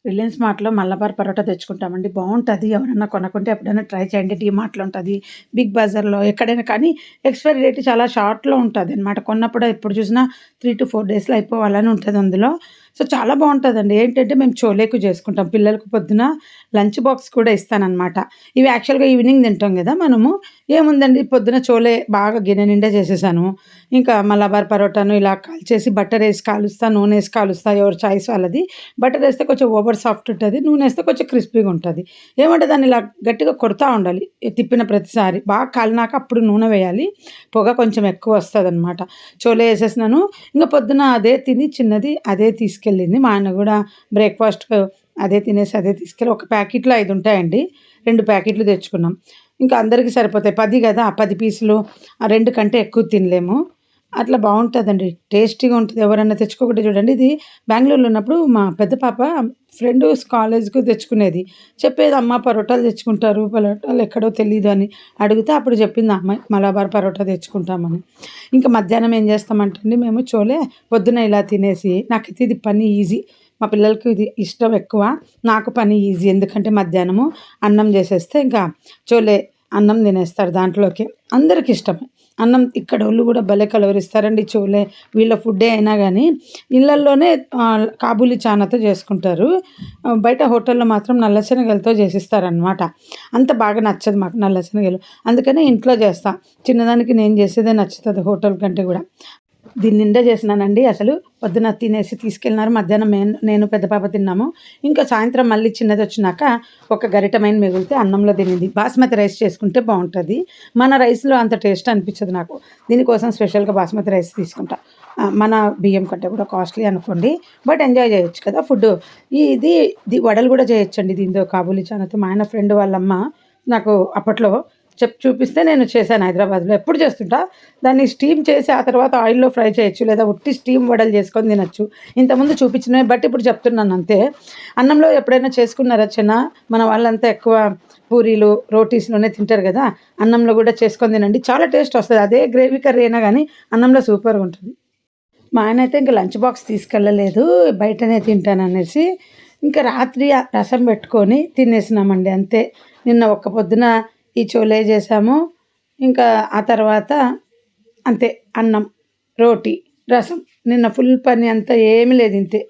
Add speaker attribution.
Speaker 1: Reliance మార్ట్‌లో Malabar parotta తెచ్చుకుంటామండి. బావుంటది. ఎవరన్నా కొనకుంటే ఎప్పుడైనా ట్రై చేయండి. డీమార్ట్‌లో ఉంటది. బిగ్ బజార్‌లో ఎక్కడైనా కానీ ఎక్స్‌పైరీ డేట్ చాలా షార్ట్‌లో ఉంటదనమాట. కొన్నప్పుడు ఎప్పుడు చూసినా 3-4 డేస్‌లో అయిపోవాలని ఉంటది అందులో. సో, చాలా బావుంటదండి. ఏంటంటే మేము చోలేకు చేసుకుంటాం. పిల్లలకు పొద్దున లంచ్ బాక్స్ కూడా ఇస్తాననమాట. ఇవి యాక్చువల్‌గా ఈవినింగ్ తింటాం గదా మనము. ఏముందండి పొద్దున చోలే బాగా గిన్నె నిండా చేసేసాను. ఇంకా మలబార్ పరోటాను ఇలా కాల్చేసి బటరేసి కాలుస్తా, నూనేసి కాలుస్తా ఎవరి చాయిస్ వాళ్ళది. బటరేస్తే కొంచెం ఓవర్ సాఫ్ట్ ఉంటది. నూనేస్తే కొంచెం క్రిస్పీగా ఉంటది. ఏమంటే దాన్ని ఇలా గట్టిగా కొడతా ఉండాలి. తిప్పిన ప్రతిసారి. బాగా కాలినాక అప్పుడు నూనె వేయాలి. పొగ కొంచెం ఎక్కువ వస్తదనమాట. చోలే ఏసేసినాను. ఇంక పొద్దున అదే తిని చిన్నది అదే తీసుకెళ్ళింది. మా ఆయన గూడా బ్రేక్‌ఫాస్ట్‌కు అదే తినేసి అదే తీసుకెళ్ళి ఒక ప్యాకెట్‌లో 5 ఉంటాయండి. 2 ప్యాకెట్లు తెచ్చుకున్నాం. ఇంకా అందరికి సరిపోతాయి. 10 గదా! 10 పీసులు 2 కంటే ఎక్కువ తినలేము. అట్లా బావుంటదండి. టేస్టీగా ఉంటది. ఎవరన్నా తెచ్చుకోకుంటే చూడండి. ఇది బెంగుళూరులో ఉన్నప్పుడు మా పెద్ద పాప ఫ్రెండ్స్ కాలేజ్‌కి తెచ్చుకునేది. చెప్పేది అమ్మ పరోటాలు తెచ్చుకుంటారు. పరోటాలు ఎక్కడో తెలీదు అని. అడిగితే అప్పుడు చెప్పింది ఆ అమ్మాయి. మలబార్ పరోటా తెచ్చుకుంటామని. ఇంకా మధ్యాహ్నం ఏం చేస్తామంటే అండి మేము చోలే పొద్దున ఇలా తినేసి నాకైతే ఇది పని ఈజీ. మా పిల్లలకి ఇది ఇష్టం ఎక్కువ. నాకు పని ఈజీ. ఎందుకంటే మధ్యాహ్నము అన్నం చేసేస్తే ఇంకా చోలే అన్నం తినేస్తారు దాంట్లోకే. అందరికి ఇష్టమే. అన్నం ఇక్కడోళ్ళు గూడా భలే కలవరిస్తారండి చోలే. వీళ్ళ ఫుడ్డే అయినా గానీ, ఇళ్ళల్లోనే కాబూలి చానాతో చేసుకుంటారు. బయట హోటల్‌లో మాత్రం నల్ల శనగలతో చేసిస్తారనమాట. అంత బాగా నచ్చదు మాకు నల్ల శనగలు. అందుకనే ఇంట్లో చేస్తా. చిన్నదానికి నేను చేసేదే నచ్చుతది హోటల్ కంటే గూడా. దీని నిండా చేసినానండి అసలు. పొద్దున తినేసి తీసుకెళ్ళినారు. మధ్యాహ్నం నేను పెద్ద పాప తిన్నాము. ఇంకా సాయంత్రం మళ్ళీ చిన్నదొచ్చినాక ఒక గరిటెమైన మిగిలితే అన్నంలో తినింది. బాస్మతి రైస్ చేసుకుంటే బావుంటది. మన రైస్‌లో అంత టేస్ట్ అనిపించదు నాకు. దీనికోసం స్పెషల్‌గా బాస్మతి రైస్ తీసుకుంటా. మన బియ్యం కంటే కూడా కాస్ట్‌లీ అనుకోండి. బట్ ఎంజాయ్ చేయొచ్చు కదా ఫుడ్డు. ఇది వడలు కూడా చేయొచ్చండి దీంతో కాబూలి చనాతో. మా ఆయన ఫ్రెండ్ వాళ్ళమ్మ నాకు అప్పట్లో చూపిస్తే నేను చేశాను హైదరాబాద్‌లో. ఎప్పుడు చేస్తుంటా. దాన్ని స్టీమ్ చేసి ఆ తర్వాత ఆయిల్‌లో ఫ్రై చేయొచ్చు. లేదా ఉట్టి స్టీమ్ వడలు చేసుకొని తినొచ్చు. ఇంతకుముందు చూపించినవి బట్ ఇప్పుడు చెప్తున్నాను అంతే. అన్నంలో ఎప్పుడైనా చేసుకున్నారా మన వాళ్ళంతా ఎక్కువ పూరీలు, రోటీస్‌లోనే తింటారు గదా! అన్నంలో గూడా చేసుకొని తినండి. చాలా టేస్ట్ వస్తది. అదే గ్రేవీ కర్రీ అయినా గానీ అన్నంలో సూపర్‌గుంటది. మా ఆయనైతే ఇంక లంచ్ బాక్స్ తీసుకెళ్ళలేదు. బయటనే తింటాననేసి, ఇంక రాత్రి రసం పెట్టుకొని తినేసినామండి అంతే. నిన్న ఒక్క పొద్దున ఈ చోలే చేసాము. ఇంకా ఆ తర్వాత అంతే అన్నం, రోటి, రసం. నిన్న ఫుల్ పని అంతా ఏమి లేదు ఇంతే.